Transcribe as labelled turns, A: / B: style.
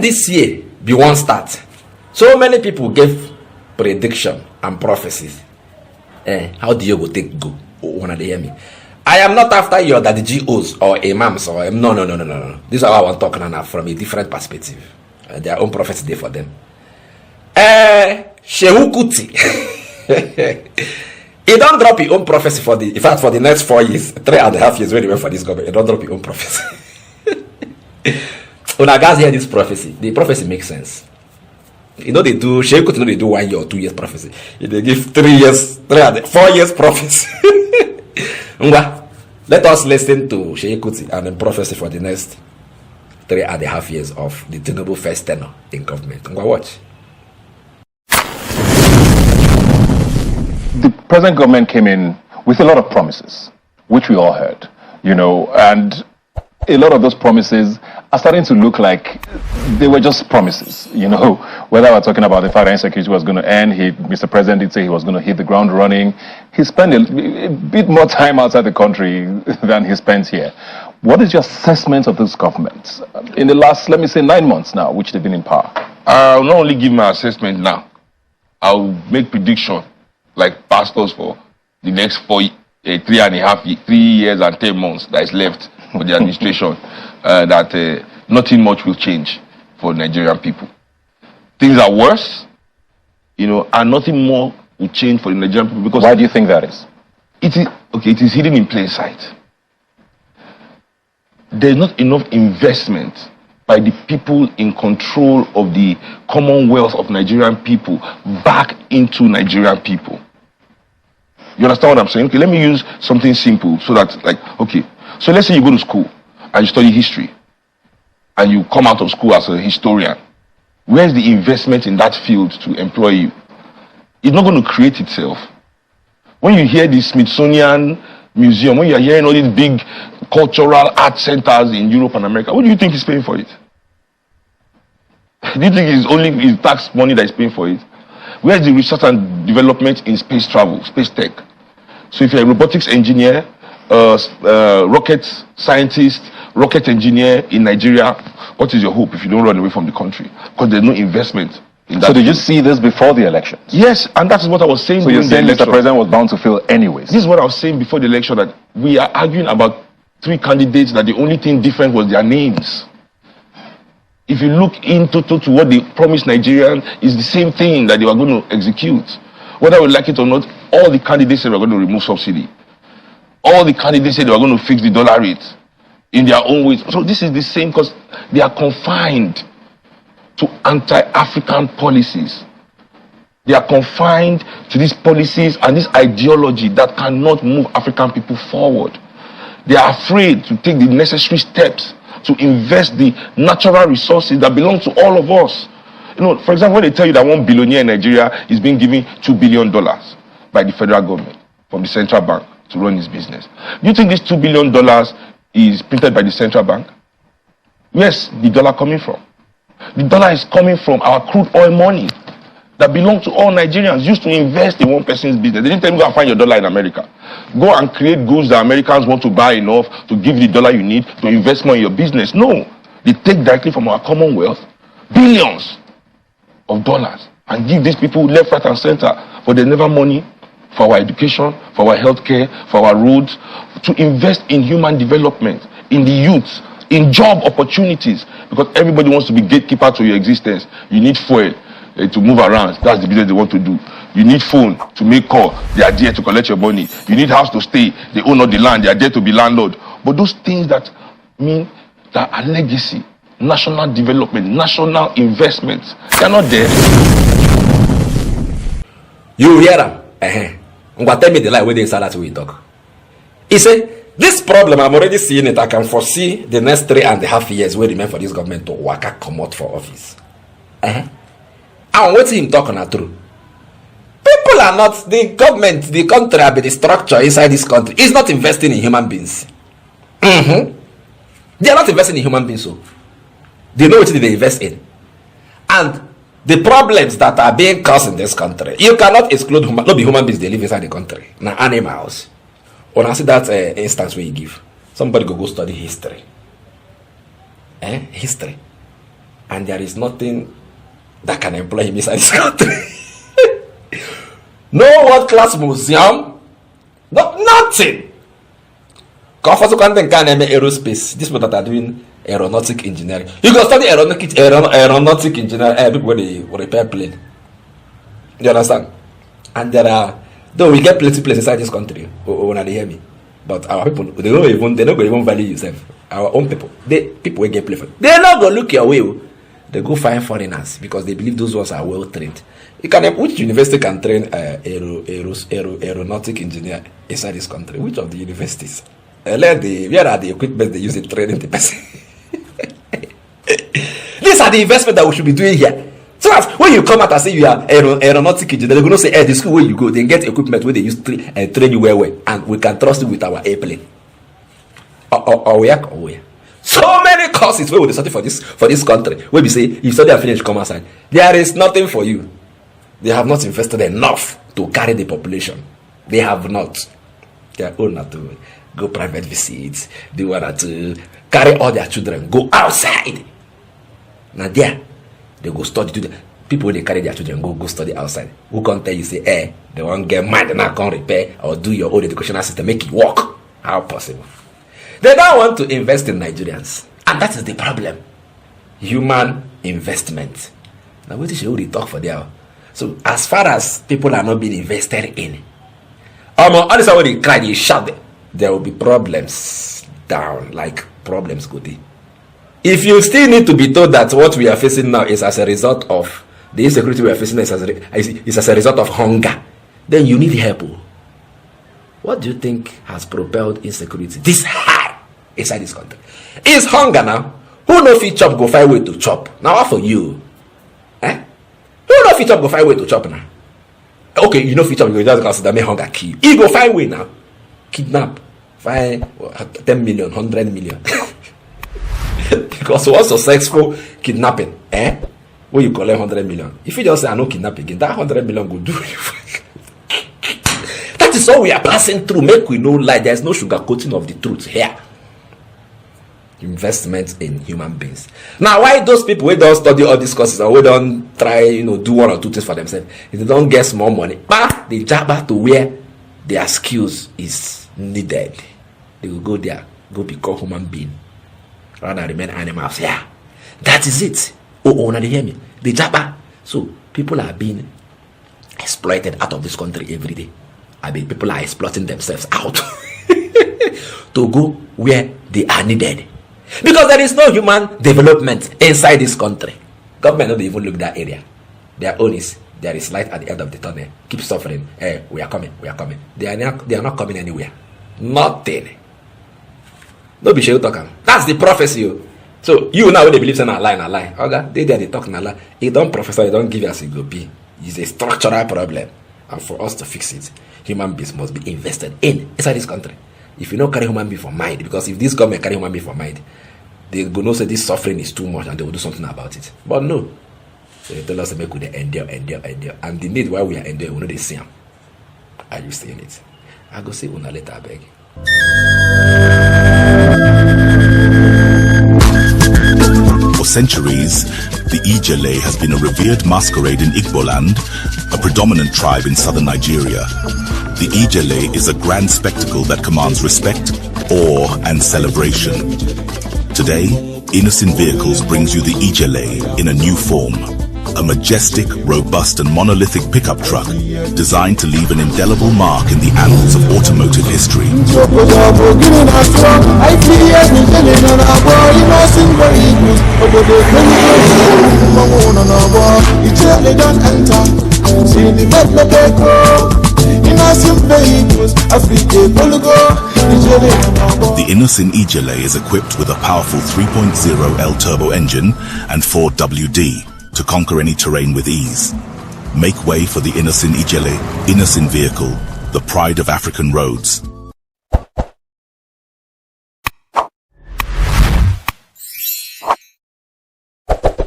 A: when this year be one start, so many people gave prediction and prophecies. How do you go take go? Wanna they hear me? I am not after your daddy GOs or imams or no. This is how I want to talk now from a different perspective. Their own prophecy there for them. Seun Kuti. He don't drop his own prophecy for the, in fact, for the next 4 years, 3.5 years when he went for this government, he don't drop his own prophecy. When I guys hear this prophecy, the prophecy makes sense. You know they do, Seun Kuti, they do 1 year or 2 years prophecy. They give 3 years, 4 years prophecy. Let us listen to Seun Kuti and the prophecy for the next 3.5 years of the Tinubu first tenure in government. Watch.
B: The present government came in with a lot of promises, which we all heard, you know, and a lot of those promises are starting to look like they were just promises, you know, whether we're talking about the fact that insecurity was going to end. Mr. President did say he was going to hit the ground running. He spent a bit more time outside the country than he spent here. What is your assessment of this government in the last, let me say, 9 months now, which they've been in power?
C: I'll not only give my assessment now, I'll make prediction like pastors for the next 3 years and 10 months that is left for the administration, that nothing much will change for Nigerian people. Things are worse, you know, and nothing more will change for the Nigerian people. Because
B: why do you think that is?
C: It is hidden in plain sight. There's not enough investment by the people in control of the commonwealth of Nigerian people back into Nigerian people. You understand what I'm saying? Okay, let me use something simple so that, like, okay, so let's say you go to school and you study history and you come out of school as a historian. Where's the investment in that field to employ you? It's not going to create itself. When you hear the Smithsonian Museum, when you're hearing all these big cultural art centers in Europe and America, what do you think is paying for it? Do you think it's only his tax money that is paying for it? Where's the research and development in space travel, space tech? So if you're a robotics engineer, rocket scientist, rocket engineer in Nigeria, what is your hope if you don't run away from the country? Because there's no investment in that.
B: So did you see this before the elections?
C: Yes, and that is what I was saying.
B: So you're saying Mr. President was bound to fail anyways?
C: This is what I was saying before the election, that we are arguing about 3 candidates that the only thing different was their names. If you look into to what they promised Nigerians, is the same thing that they were going to execute. Whether we like it or not, all the candidates said they were going to remove subsidy. All the candidates said they were going to fix the dollar rate in their own ways. So this is the same, because they are confined to anti-African policies. They are confined to these policies and this ideology that cannot move African people forward. They are afraid to take the necessary steps to invest the natural resources that belong to all of us. You know, for example, when they tell you that 1 billionaire in Nigeria is being given $2 billion by the federal government from the central bank to run his business. Do you think this $2 billion is printed by the central bank? Where's the dollar coming from? The dollar is coming from our crude oil money that belongs to all Nigerians, used to invest in one person's business. They didn't tell you go and find your dollar in America. Go and create goods that Americans want to buy enough to give you the dollar you need to invest more in your business. No, they take directly from our commonwealth billions of dollars and give these people left, right, and center, but there's never money for our education, for our healthcare, for our roads, to invest in human development, in the youth, in job opportunities, because everybody wants to be gatekeeper to your existence. You need fuel to move around. That's the business they want to do. You need phone to make call. They are there to collect your money. You need house to stay. They own all the land. They are there to be landlord. But those things that mean that are legacy, national development, national investments, they are not there.
A: You hear them? Tell me the lie where they start we talk. He said, this problem, I'm already seeing it. I can foresee the next 3.5 years where remain for this government to work come out for office. And what him talking are true. People are not, the government, the country, the structure inside this country is not investing in human beings. They are not investing in human beings, so they know what they invest in. And the problems that are being caused in this country, you cannot exclude not be human beings, they live inside the country. Now animals. When I see that instance where you give, somebody go study history. History. and there is nothing that can employ him inside this country. No world-class museum, nothing. Aerospace. These people that are doing aeronautic engineering. You can study aeronautic engineering. People will repair plane. You understand? And there are, though we get plenty places inside this country. When they hear me, but our people they don't even value yourself. Our own people, people will get play for. They're not gonna look your way. They go find foreigners because they believe those ones are well trained. Which university can train aeronautic engineer inside this country? Which of the universities? Where are the equipment they use in training the person? These are the investments that we should be doing here. So as when you come out and say you are aeronautic engineer, they're going to say, the school where you go, they get equipment where they use train you well, and we can trust you with our airplane. Or where? So many courses where we study for this country. Where we say, you study and finish, come outside. There is nothing for you. They have not invested enough to carry the population. They have not. They are old not to go private visits. They want to carry all their children, go outside. Now there, they go study. People when they carry their children go study outside. Who can tell you say, they won't get mad, now can't repair or do your own educational system, make it work? How possible? They don't want to invest in Nigerians, and that is the problem. Human investment. Now what is you talk for there? So as far as people are not being invested in, honestly, when they cry, they shout, there will be problems down, like problems, Kuti. If you still need to be told that what we are facing now is as a result of the insecurity we are facing is as a result of hunger, then you need help. What do you think has propelled insecurity this high inside this country? It's hunger now. Who know if you chop go find way to chop? Now what for you? Who know if you chop go find way to chop now? Okay, you know if you chop you just consider me hunger kill. He go find way now. Kidnap. Find 10 million, 100 million. Because one successful kidnapping, when you collect 100 million, if you just say I no kidnap again, that 100 million go do you. That is all we are passing through. Make we know lie. There is no sugarcoating of the truth here. Investment in human beings. Now, why those people who don't study all these courses and we don't try, do one or two things for themselves, if they don't get small money, they jump back to where their skills is needed. They will go there, go become human being, rather than remain animals. Yeah, that is it. Oh, now they hear me. They jump back. So people are being exploited out of this country every day. I mean, people are exploiting themselves out to go where they are needed. Because there is no human development inside this country. Government don't even look that area. Their own is there is light at the end of the tunnel. Keep suffering. Hey, we are coming. They are not coming anywhere. Nothing. Don't be sure talking. That's the prophecy. So you now when they believe in a lie. Okay, they talk in a lie. It don't prophesy, it don't give us a go be. It's a structural problem. And for us to fix it, human beings must be invested inside this country. If you don't carry human being for mind, because if this government carry human being for mind, they go know say this suffering is too much and they will do something about it. But no. So they tell us to make we endure. And the need why we are enduring, we know they see them. Are you seeing it? I go see una later, I beg.
D: For centuries, the Ijele has been a revered masquerade in Igboland, a predominant tribe in southern Nigeria. The Ijele is a grand spectacle that commands respect, awe, and celebration. Today, Innoson Vehicles brings you the Ijele in a new form. A majestic, robust, and monolithic pickup truck designed to leave an indelible mark in the annals of automotive history. The Innoson Ijele is equipped with a powerful 3.0 L-turbo engine and 4WD to conquer any terrain with ease. Make way for the Innoson Ijele, Innoson Vehicle, the pride of African roads.